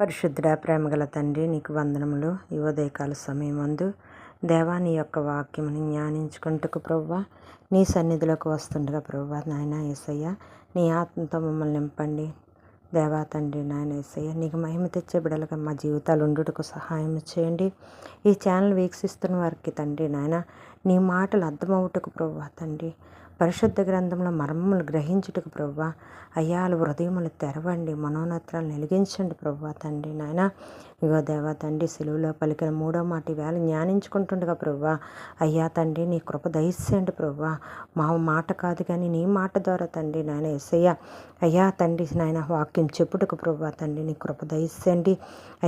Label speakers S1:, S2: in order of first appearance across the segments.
S1: పరిశుద్ధ ప్రేమగల తండ్రి, నీకు వందనములు. ఈ ఉదయకాల సమయమందు దేవా, నీ యొక్క వాక్యముని జ్ఞానించుకుంటకు ప్రభువా, నీ సన్నిధిలోకి వస్తుండగా ప్రభువా, నాయన యేసయ్య, నీ ఆత్మతో మమ్మల్ని నింపండి. దేవా తండ్రి, నాయన యేసయ్య, నీకు మహిమ తెచ్చే బిడలుగా మా జీవితాలు ఉండుటకు సహాయం చేయండి. ఈ ఛానల్ వీక్షిస్తున్న వారికి తండ్రి నాయన, నీ మాటలు అర్థమవుటకు ప్రభువా తండ్రి, పరిశుద్ధ గ్రంథంలో మర్మములు గ్రహించుటకు ప్రభువా, అయ్యాలు హృదయములు తెరవండి, మనోనేత్రాలు వెలిగించండి ప్రభువా తండ్రి నాయన. ఇగో దేవా తండ్రి, సెలువులో పలికిన మూడో మాట వేళ జ్ఞానించుకుంటుండగా ప్రభువా, అయ్యా తండ్రి, నీ కృప దయచేయండి ప్రభువా. మా మాట కాదు కానీ నీ మాట ద్వారా తండ్రి నాయన యేసయ్య, అయ్యా తండ్రి నాయన, వాక్యం చెప్పుటకు ప్రభువా తండ్రి, నీ కృప దయచేయండి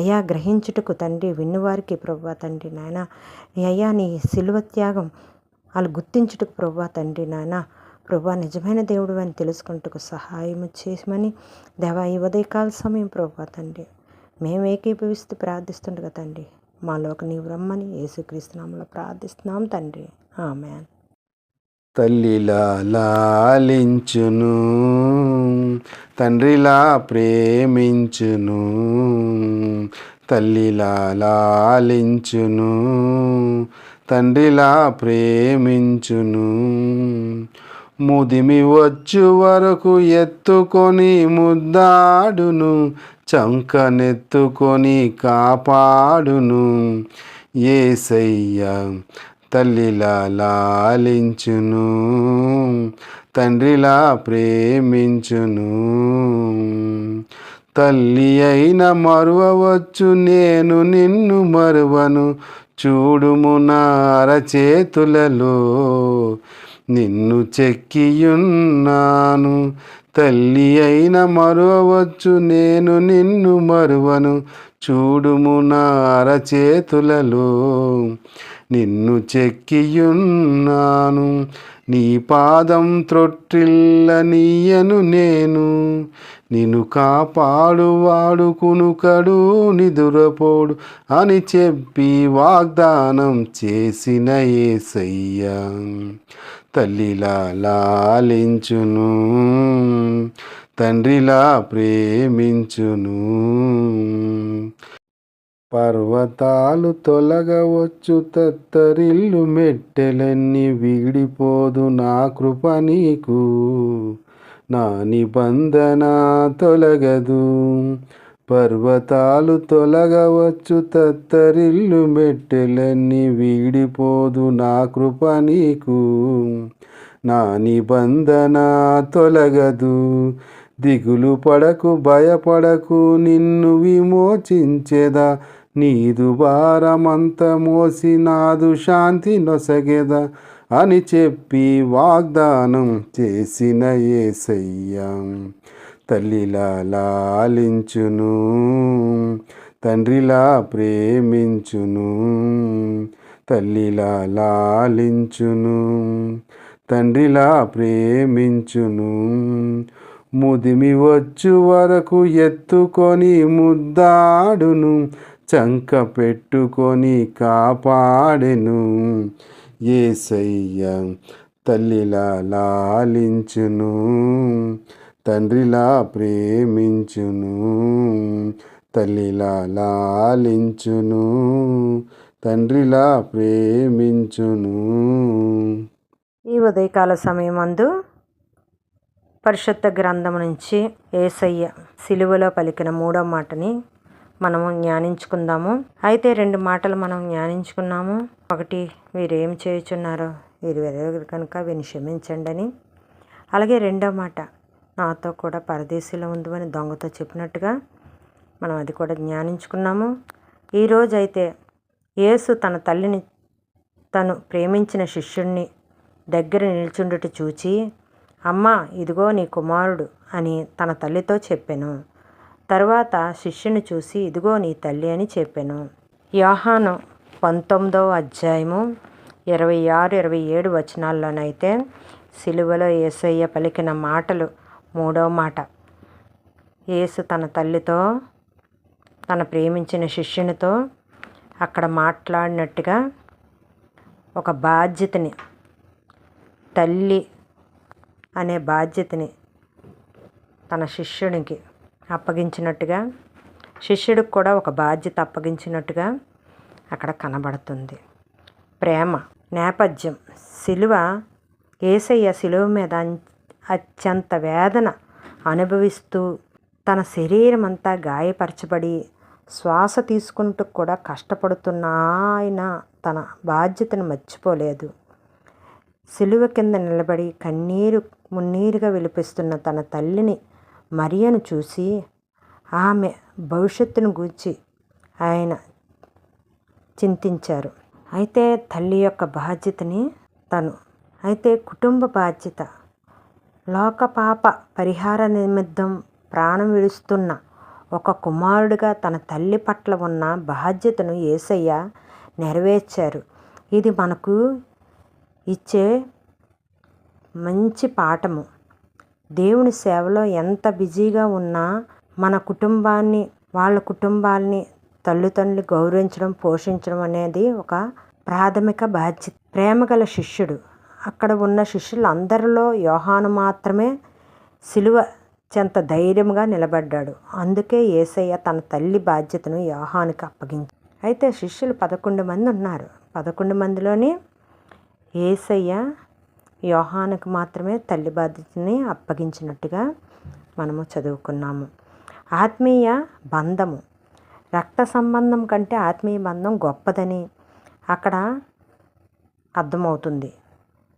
S1: అయ్యా. గ్రహించుటకు తండ్రి, విన్నువారికి ప్రభువా తండ్రి నాయన, అయ్యా నీ సిలువ త్యాగం వాళ్ళు గుర్తించుటకు ప్రభువా తండ్రి నాయన, ప్రభువా నిజమైన దేవుడు అని తెలుసుకుంటకు సహాయం చేసమని దేవా, ఈ ఉదయకాల సమయం ప్రభువా తండ్రి, మేము ఏకీభవిస్తూ ప్రార్థిస్తుండగా తండ్రి, మాలోకి నీవు రమ్మని యేసుక్రీస్తు నామములో ప్రార్థిస్తున్నాం తండ్రి, ఆమేన్.
S2: తల్లిలా లాలించును, తండ్రిలా ప్రేమించును, తల్లిలా లాలించును, తండ్రిలా ప్రేమించును. ముదిమి వచ్చు వరకు ఎత్తుకొని ముద్దాడును, చంకనెత్తుకొని కాపాడును. యేసయ్య తల్లిలా లాలించును, తండ్రిలా ప్రేమించును. తల్లి అయిన మరువవచ్చు, నేను నిన్ను మరువను, చూడుము నా అరచేతులలో నిన్ను చెక్కియున్నాను. తల్లి అయిన మరువవచ్చు, నేను నిన్ను మరువను, చూడుము నా అరచేతులలో నిన్ను చెక్కియున్నాను. నీ పాదం త్రొట్టిల్ల నీయను నేను, నిన్ను కాపాడువాడు కునుకడు నిదురపోడు అని చెప్పి వాగ్దానం చేసిన యేసయ్య తల్లిలా లాలించును, తండ్రిలా ప్రేమించును. పర్వతాలు తొలగవచ్చు, తత్తరిల్లు మెట్టెలన్నీ వీడిపోదు నా కృప నీకు, నా నిబంధన తొలగదు. పర్వతాలు తొలగవచ్చు, తత్తరిల్లు మెట్టెలన్నీ వీడిపోదు నా కృప నీకు, నా నిబంధన తొలగదు. దిగులు పడకు, భయపడకు, నిన్ను విమోచించెదా, నీదు భారమంత మోసి నాదు శాంతి నొసగెదా అని చెప్పి వాగ్దానం చేసిన యేసయ్య తల్లిలా లాలించును, తండ్రిలా ప్రేమించును. తల్లిలా లాలించును, తండ్రిలా ప్రేమించును. ముదిమి వచ్చు వరకు ఎత్తుకొని ముద్దాడును, చంక పెట్టుకొని కాపాడెను. యేసయ్య తల్లిలా లాలించును, తండ్రిలా ప్రేమించును. తల్లిలా లాలించును, తండ్రిలా ప్రేమించును.
S1: ఈ ఉదయకాల సమయమందు పరిశుద్ధ గ్రంథం నుంచి యేసయ్య సిలువలో పలికిన మూడో మాటని మనము జ్ఞానించుకుందాము. అయితే 2 మాటలు మనం జ్ఞానించుకున్నాము. ఒకటి, వీరేం చేయుచున్నారో వీరు వెరగరు కనుక వీరిని క్షమించండి అని. అలాగే రెండో మాట, నాతో కూడా పరదేశంలో ఉండు అని దొంగతో చెప్పినట్టుగా మనం అది కూడా జ్ఞానించుకున్నాము. ఈరోజైతే యేసు తన తల్లిని, తను ప్రేమించిన శిష్యుడిని దగ్గర నిల్చుండుట చూచి, అమ్మా ఇదిగో నీ కుమారుడు అని తన తల్లితో చెప్పెను. తరువాత శిష్యుని చూసి, ఇదిగో నీ తల్లి అని చెప్పెను. యోహాను 19వ అధ్యాయము 26-27 వచనాల్లోనైతే సిలువలో యేసయ్య పలికిన మాటలు, మూడవ మాట, యేసు తన తల్లితో, తన ప్రేమించిన శిష్యునితో అక్కడ మాట్లాడినట్టుగా ఒక బాధ్యతని, తల్లి అనే బాధ్యతని తన శిష్యునికి అప్పగించినట్టుగా శిష్యుడికి కూడా ఒక బాధ్యత అప్పగించినట్టుగా అక్కడ కనబడుతుంది. ప్రేమ నేపథ్యం యేసయ్య శిలువ మీద అత్యంత వేదన అనుభవిస్తూ తన శరీరం అంతా గాయపరచబడి శ్వాస తీసుకుంటూ కూడా కష్టపడుతున్న ఆయన తన బాధ్యతను మర్చిపోలేదు. శిలువ కింద నిలబడి మున్నీరుగా విలిపిస్తున్న తన తల్లిని మరియను చూసి ఆమె భవిష్యత్తును గూర్చి ఆయన చింతించారు. అయితే తల్లి యొక్క బాధ్యతని అయితే కుటుంబ బాధ్యత, లోక పాప పరిహార నిమిత్తం ప్రాణం విడుస్తున్న ఒక కుమారుడిగా తన తల్లి పట్ల ఉన్న బాధ్యతను యేసయ్య నెరవేర్చారు. ఇది మనకు ఇచ్చే మంచి పాఠము. దేవుని సేవలో ఎంత బిజీగా ఉన్నా వాళ్ళ కుటుంబాల్ని తల్లిదండ్రులు గౌరవించడం, పోషించడం అనేది ఒక ప్రాథమిక బాధ్యత. ప్రేమగల శిష్యుడు. అక్కడ ఉన్న శిష్యులు అందరిలో యోహాను మాత్రమే సిలువ చెంత ధైర్యంగా నిలబడ్డాడు. అందుకే యేసయ్య తన తల్లి బాధ్యతను యోహానుకి అప్పగించాడు. అయితే శిష్యులు 11 మంది ఉన్నారు. 11 మందిలోని యేసయ్య యోహానుకు మాత్రమే తల్లి బాధ్యతని అప్పగించినట్టుగా మనము చదువుకున్నాము. ఆత్మీయ బంధము. రక్త సంబంధం కంటే ఆత్మీయ బంధం గొప్పదని అక్కడ అర్థమవుతుంది.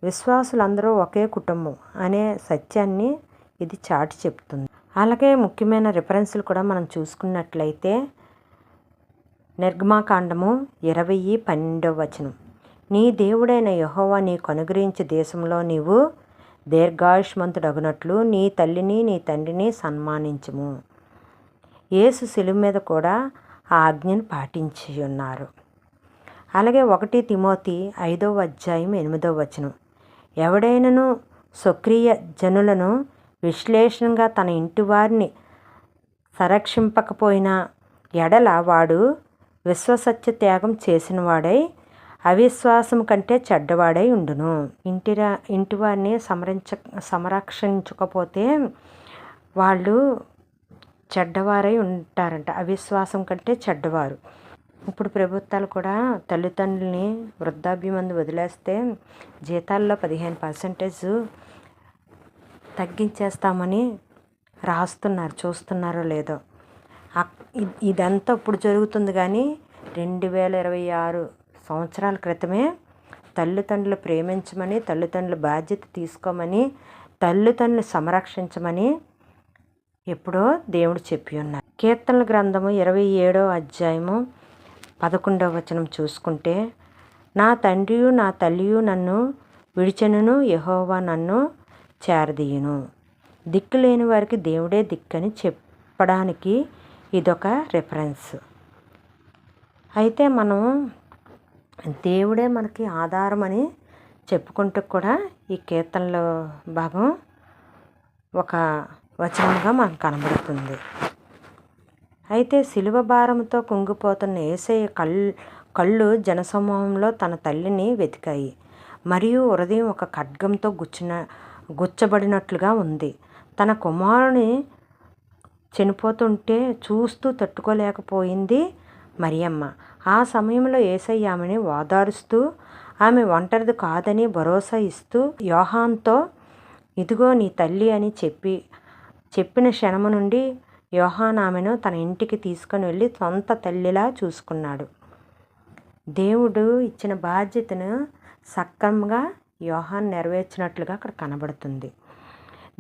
S1: విశ్వాసులందరూ ఒకే కుటుంబం అనే సత్యాన్ని ఇది చాటి చెప్తుంది. అలాగే ముఖ్యమైన రిఫరెన్స్లు కూడా మనం చూసుకున్నట్లయితే నిర్గమాకాండము 20:12 నీ దేవుడైన యెహోవా నీకు అనుగ్రహించే దేశంలో నీవు దీర్ఘాయుష్మంతుడగునట్లు నీ తల్లిని నీ తండ్రిని సన్మానించుము. యేసు శిలువ మీద కూడా ఆ ఆజ్ఞను పాటించి ఉన్నారు. అలాగే 1 తిమోతి 5:8 ఎవడైనను స్వక్రియ జనులను విశ్లేషణగా తన ఇంటి వారిని సంరక్షింపకపోయినా ఎడల వాడు విశ్వసత్య త్యాగం చేసిన వాడై అవిశ్వాసం కంటే చెడ్డవాడై ఉండును. ఇంటి వారిని సంరక్షించకపోతే వాళ్ళు చెడ్డవారై ఉంటారంట. అవిశ్వాసం కంటే చెడ్డవారు. ఇప్పుడు ప్రభుత్వాలు కూడా తల్లిదండ్రులని వృద్ధాప్యమందు వదిలేస్తే జీతాల్లో 15% తగ్గించేస్తామని రాస్తున్నారు. చూస్తున్నారో లేదో. ఇదంతా ఇప్పుడు జరుగుతుంది. కానీ 2026 సంవత్సరాల క్రితమే తల్లిదండ్రులు ప్రేమించమని, తల్లిదండ్రుల బాధ్యత తీసుకోమని, తల్లిదండ్రులు సంరక్షించమని ఎప్పుడో దేవుడు చెప్పి ఉన్నారు. కీర్తనల గ్రంథము 27:11 చూసుకుంటే నా తండ్రియు నా తల్లియు నన్ను విడిచెనును, యెహోవా నన్ను చేరదీయును. దిక్కు లేని వారికి దేవుడే దిక్కని చెప్పడానికి ఇదొక రిఫరెన్స్. అయితే మనం దేవుడే మనకి ఆధారం అని చెప్పుకుంటూ కూడా ఈ కీర్తనలో భాగం ఒక వచనంగా మనకు కనబడుతుంది. అయితే శిలువ భారంతో కుంగిపోతున్న యేసయ్య కళ్ళు జనసమూహంలో తన తల్లిని వెతికాయి. మరియు హృదయం ఒక ఖడ్గంతో గుచ్చబడినట్లుగా ఉంది. తన కుమారుని చనిపోతుంటే చూస్తూ తట్టుకోలేకపోయింది మరియమ్మ. ఆ సమయంలో యేసయ్య ఆమెని ఓదారుస్తూ ఆమె ఒంటరిది కాదని భరోసా ఇస్తూ యోహానుతో ఇదిగో నీ తల్లి అని చెప్పిన క్షణము నుండి యోహాను ఆమెను తన ఇంటికి తీసుకొని వెళ్ళి సొంత తల్లిలా చూసుకున్నాడు. దేవుడు ఇచ్చిన బాధ్యతను సక్రమంగా యోహాను నెరవేర్చినట్లుగా అక్కడ కనబడుతుంది.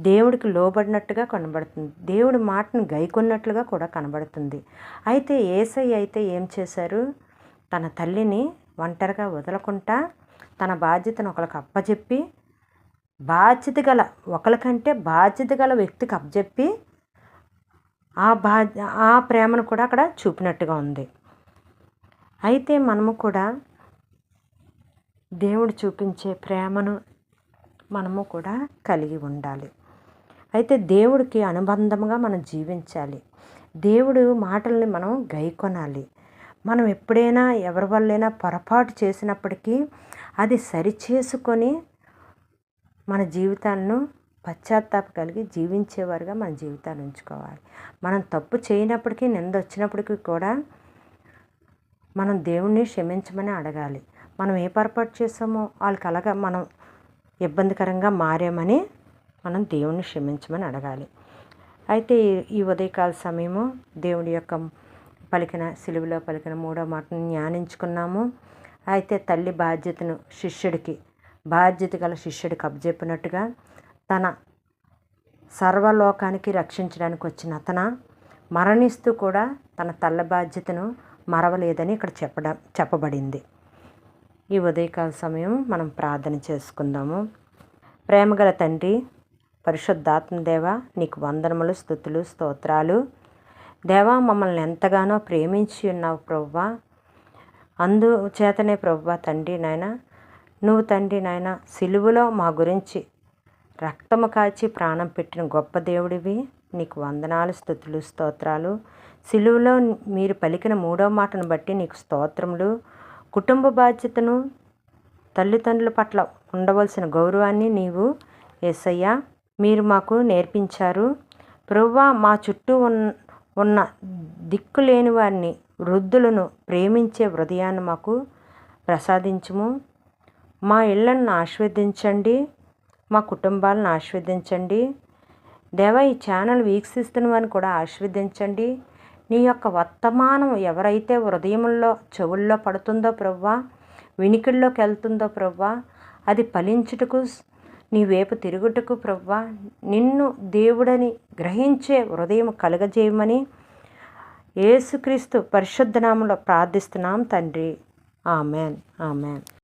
S1: దేవుడికి లోబడినట్టుగా కనబడుతుంది. దేవుడి మాటను గైకొన్నట్లుగా కూడా కనబడుతుంది. అయితే యేసయ్య అయితే ఏం చేశారు? తన తల్లిని ఒంటరిగా వదలకుండా తన బాధ్యతను ఒకరికి అప్పచెప్పి ఒకరికంటే బాధ్యత గల వ్యక్తికి అప్పచెప్పి ఆ ప్రేమను కూడా అక్కడ చూపినట్టుగా ఉంది. అయితే మనము కూడా దేవుడు చూపించే ప్రేమను మనము కూడా కలిగి ఉండాలి. అయితే దేవుడికి అనుబంధంగా మనం జీవించాలి. దేవుడు మాటల్ని మనం గైకొనాలి. మనం ఎప్పుడైనా ఎవరి వల్లైనా పొరపాటు చేసినప్పటికీ అది సరిచేసుకొని మన జీవితాలను పశ్చాత్తాప కలిగి జీవించేవారుగా మన జీవితాన్ని ఉంచుకోవాలి. మనం తప్పు చేయనప్పటికీ, నింద వచ్చినప్పటికీ కూడా మనం దేవుణ్ణి క్షమించమని అడగాలి. మనం ఏ పొరపాటు చేసామో వాళ్ళకి అలాగా మనం ఇబ్బందికరంగా మారామని మనం దేవుణ్ణి క్షమించమని అడగాలి. అయితే ఈ ఉదయకాల సమయము దేవుడి యొక్క సిలువలో పలికిన 3వ మాటను ధ్యానించుకున్నాము. అయితే తల్లి బాధ్యతను బాధ్యత గల శిష్యుడికి అప్పజెప్పినట్టుగా తన సర్వలోకానికి రక్షించడానికి వచ్చిన అతను మరణిస్తూ కూడా తన తల్లి బాధ్యతను మరవలేదని ఇక్కడ చెప్పబడింది. ఈ ఉదయకాల సమయం మనం ప్రార్థన చేసుకుందాము. ప్రేమగల తండ్రి, పరిశుద్ధాత్మ దేవా, నీకు వందనములు, స్తుతులు, స్తోత్రాలు. దేవా, మమ్మల్ని ఎంతగానో ప్రేమించి ఉన్నావు ప్రభువా. అందుచేతనే ప్రభువా తండ్రి నాయన, నువ్వు తండ్రి నాయన సిలువలో మా గురించి రక్తము కాచి ప్రాణం పెట్టిన గొప్ప దేవుడివి. నీకు వందనాలు, స్తుతులు, స్తోత్రాలు. సిలువలో మీరు పలికిన 3వ మాటను బట్టి నీకు స్తోత్రములు. కుటుంబ బాధ్యతను, తల్లిదండ్రుల పట్ల ఉండవలసిన గౌరవాన్ని నీవు యేసయ్యా మీరు మాకు నేర్పించారు. ప్రభువా, మా చుట్టూ ఉన్న దిక్కులేని వారిని, వృద్ధులను ప్రేమించే హృదయాన్ని మాకు ప్రసాదించుము. మా ఇళ్లను ఆశీర్వదించండి, మా కుటుంబాలను ఆశీర్వదించండి. దేవా, ఈ ఛానల్ వీక్షిస్తున్న వారిని కూడా ఆశీర్వదించండి. నీ యొక్క వర్తమానం ఎవరైతే హృదయంలో, చెవుల్లో పడుతుందో ప్రభువా, వినికిల్లోకి వెళ్తుందో ప్రభువా, అది ఫలించుటకు, నీ వైపు తిరుగుటకు ప్రభువా, నిన్ను దేవుడని గ్రహించే హృదయం కలుగజేయమని యేసుక్రీస్తు పరిశుద్ధ నామములో ప్రార్థిస్తున్నాం తండ్రి. Amen, amen.